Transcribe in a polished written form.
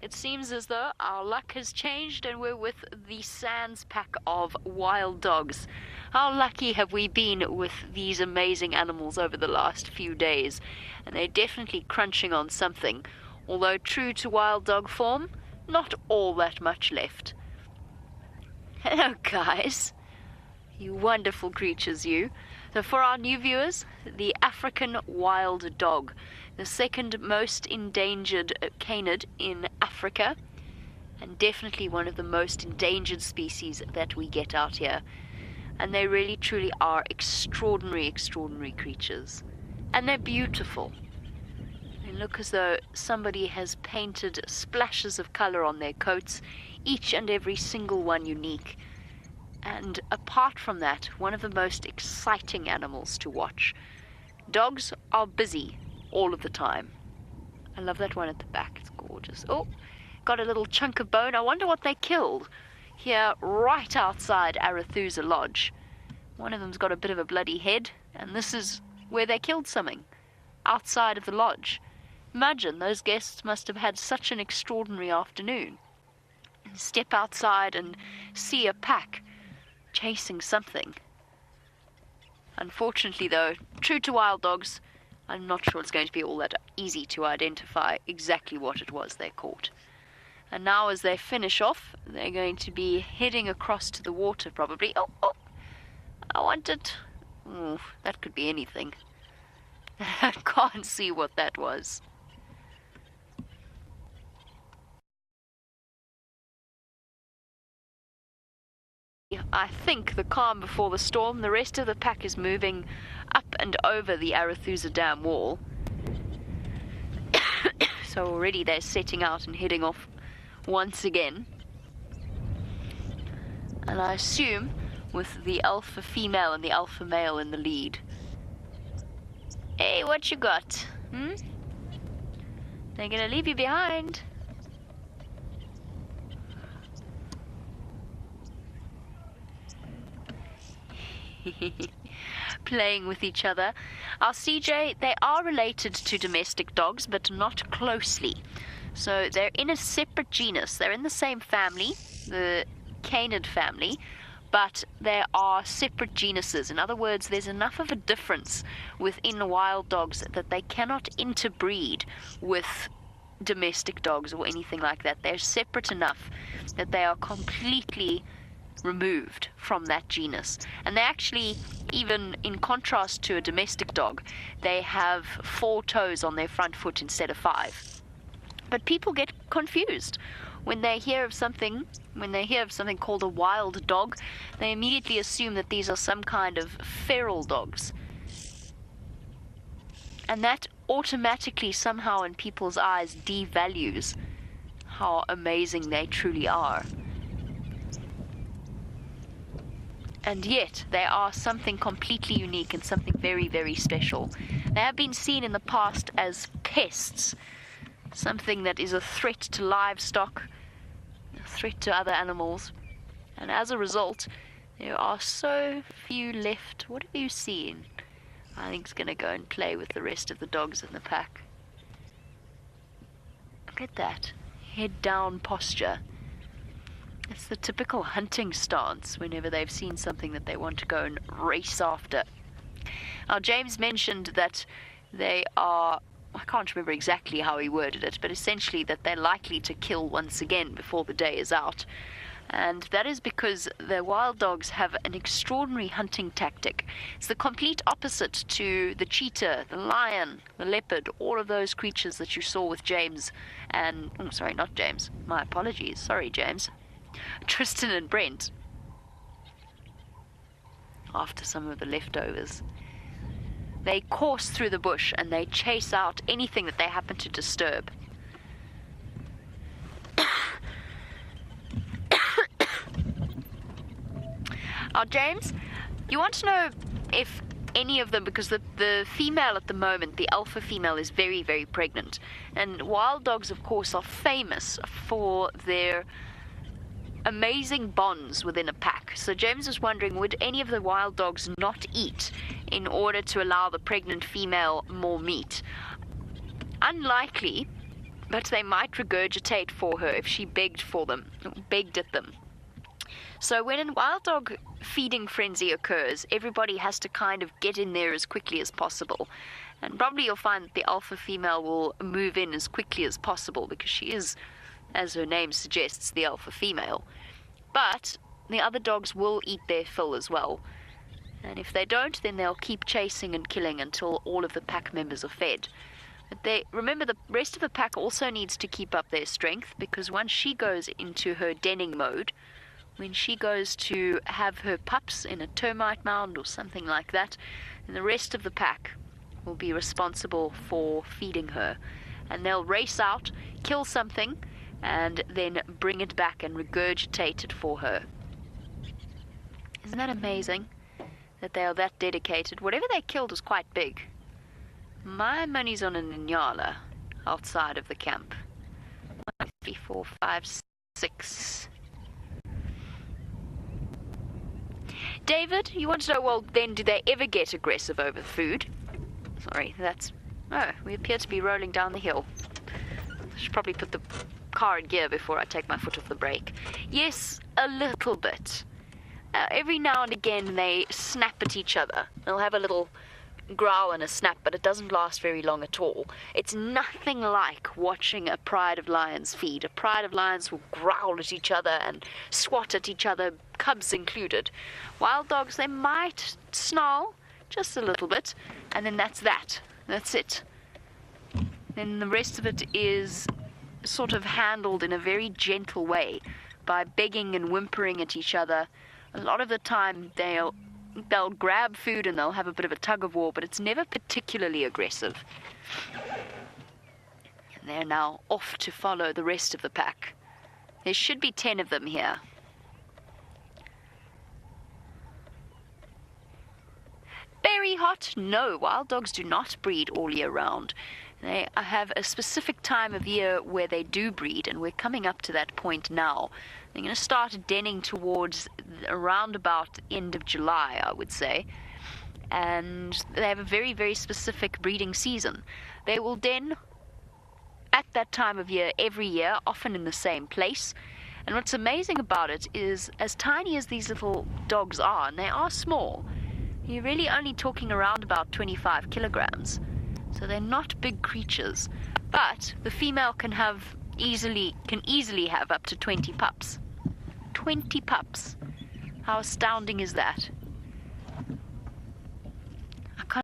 It seems as though our luck has changed and we're with the Sands pack of wild dogs. How lucky have we been with these amazing animals over the last few days? And they're definitely crunching on something. Although true to wild dog form, not all that much left. Hello guys. You wonderful creatures, you. So for our new viewers, the African wild dog, the second most endangered canid in Africa, and definitely one of the most endangered species that we get out here. And they really truly are extraordinary, extraordinary creatures. And they're beautiful. They look as though somebody has painted splashes of color on their coats, each and every single one unique. And apart from that, one of the most exciting animals to watch. Dogs are busy all of the time. I love that one at the back. It's gorgeous. Oh, got a little chunk of bone. I wonder what they killed here right outside Arathusa Lodge. One of them's got a bit of a bloody head, and this is where they killed something, outside of the lodge. Imagine, those guests must have had such an extraordinary afternoon. Step outside and see a pack chasing something. Unfortunately though, true to wild dogs, I'm not sure it's going to be all that easy to identify exactly what it was they caught. And now as they finish off, they're going to be heading across to the water probably. Oh, I want it. Oh, that could be anything. I can't see what that was. I think the calm before the storm. The rest of the pack is moving up and over the Arathusa Dam wall. So already they're setting out and heading off once again. And I assume with the alpha female and the alpha male in the lead. Hey, what you got? They're gonna leave you behind. Playing with each other. Our CJ, they are related to domestic dogs, but not closely. So they're in a separate genus. They're in the same family, the canid family, but there are separate genuses. In other words, there's enough of a difference within wild dogs that they cannot interbreed with domestic dogs or anything like that. They're separate enough that they are completely removed from that genus. And they actually, even in contrast to a domestic dog, they have 4 toes on their front foot instead of 5. But people get confused when they hear of something called a wild dog. They immediately assume that these are some kind of feral dogs, and that automatically somehow in people's eyes devalues how amazing they truly are. And yet, they are something completely unique and something very, very special. They have been seen in the past as pests, something that is a threat to livestock, a threat to other animals. And as a result, there are so few left. What have you seen? I think it's going to go and play with the rest of the dogs in the pack. Look at that. Head down posture. It's the typical hunting stance whenever they've seen something that they want to go and race after. Now, James mentioned that they are, I can't remember exactly how he worded it, but essentially that they're likely to kill once again before the day is out. And that is because the wild dogs have an extraordinary hunting tactic. It's the complete opposite to the cheetah, the lion, the leopard, all of those creatures that you saw with James and, oh, sorry, not James, my apologies, sorry James, Tristan and Brent, after some of the leftovers. They course through the bush and they chase out anything that they happen to disturb. Now, James, you want to know if any of them, because the female at the moment, the alpha female, is very, very pregnant. And wild dogs, of course, are famous for their amazing bonds within a pack. So James was wondering, would any of the wild dogs not eat in order to allow the pregnant female more meat? Unlikely, but they might regurgitate for her if she begged at them. So when a wild dog feeding frenzy occurs, everybody has to kind of get in there as quickly as possible. And probably you'll find that the alpha female will move in as quickly as possible because she is, as her name suggests, the alpha female. But the other dogs will eat their fill as well. And if they don't, then they'll keep chasing and killing until all of the pack members are fed. But remember, the rest of the pack also needs to keep up their strength, because once she goes into her denning mode, when she goes to have her pups in a termite mound or something like that, then the rest of the pack will be responsible for feeding her. And they'll race out, kill something, and then bring it back and regurgitate it for her. Isn't that amazing? That they are that dedicated. Whatever they killed was quite big. My money's on an Inyala outside of the camp. 1, 2, 3, 4, 5, 6. David, you want to know, well, then, do they ever get aggressive over food? Sorry, oh, we appear to be rolling down the hill. I should probably put the car in gear before I take my foot off the brake. Yes, a little bit. Every now and again they snap at each other. They'll have a little growl and a snap, but it doesn't last very long at all. It's nothing like watching a pride of lions feed. A pride of lions will growl at each other and swat at each other, cubs included. Wild dogs, they might snarl just a little bit, and then that's it. Then the rest of it is sort of handled in a very gentle way by begging and whimpering at each other. A lot of the time they'll grab food and they'll have a bit of a tug of war, but it's never particularly aggressive. And they're now off to follow the rest of the pack. There should be 10 of them here. Very hot? No, wild dogs do not breed all year round. They have a specific time of year where they do breed, and we're coming up to that point now. They're going to start denning towards around about end of July, I would say. And they have a very, very specific breeding season. They will den at that time of year every year, often in the same place. And what's amazing about it is, as tiny as these little dogs are, and they are small, you're really only talking around about 25 kilograms. So they're not big creatures. But the female can easily have up to 20 pups. 20 pups. How astounding is that?